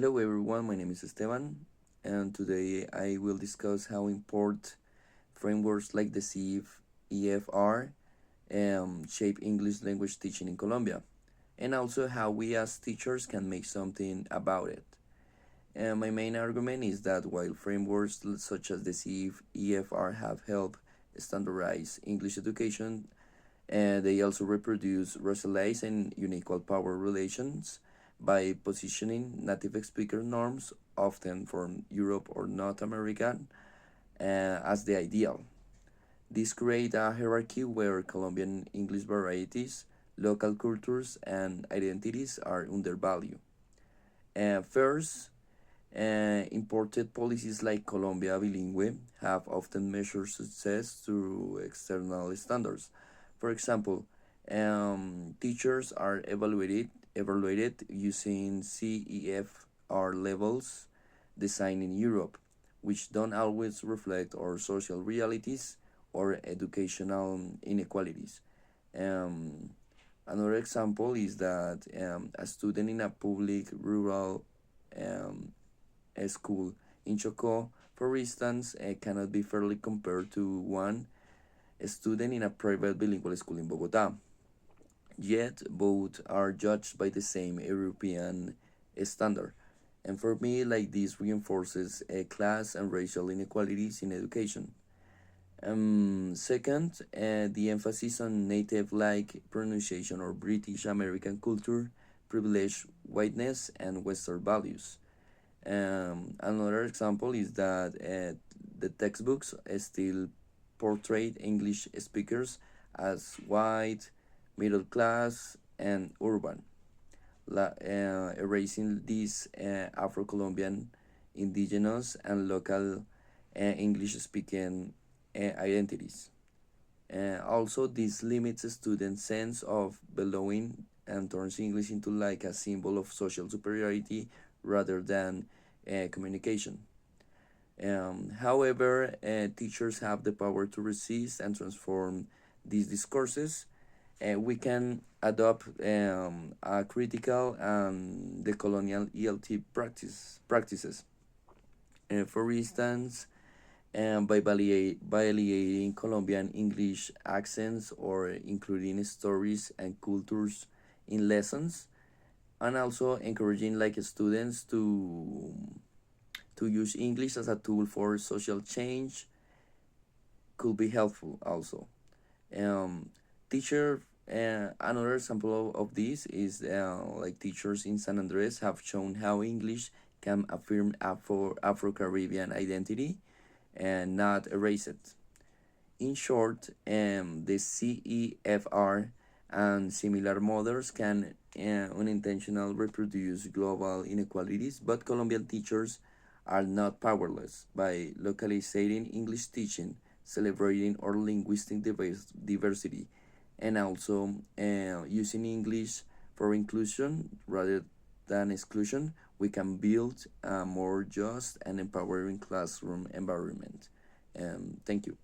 Hello everyone, my name is Esteban, and today I will discuss how import frameworks like the CIF, EFR shape English language teaching in Colombia, and also how we as teachers can make something about it. And my main argument is that while frameworks such as the CIF, EFR have helped standardize English education, and they also reproduce racialized and unequal power relations by positioning native speaker norms, often from Europe or North America, as the ideal. This creates a hierarchy where Colombian English varieties, local cultures, and identities are undervalued. First, imported policies like Colombia Bilingüe have often measured success through external standards. For example, teachers are evaluated using CEFR levels designed in Europe, which don't always reflect our social realities or educational inequalities. Um, Another example is that a student in a public rural um, school in Chocó, for instance, cannot be fairly compared to one student in a private bilingual school in Bogotá. Yet, both are judged by the same European standard. And for me, like this reinforces class and racial inequalities in education. Second, the emphasis on native like pronunciation or British American culture, privilege, whiteness, and Western values. Another example is that the textbooks still portray English speakers as white, middle class, and urban, erasing these Afro Colombian, indigenous, and local English speaking identities. Also, this limits students' sense of belonging and turns English into like a symbol of social superiority rather than communication. However, teachers have the power to resist and transform these discourses. We can adopt a critical and the colonial ELT practices. For instance, by validating Colombian English accents or including stories and cultures in lessons, and also encouraging like students to use English as a tool for social change could be helpful also. Um, teacher Another example of this is like teachers in San Andres have shown how English can affirm Afro Caribbean identity and not erase it. In short, the CEFR and similar models can unintentionally reproduce global inequalities, but Colombian teachers are not powerless by localizing English teaching, celebrating our linguistic diversity, and also using English for inclusion rather than exclusion. We can build a more just and empowering classroom environment. Thank you.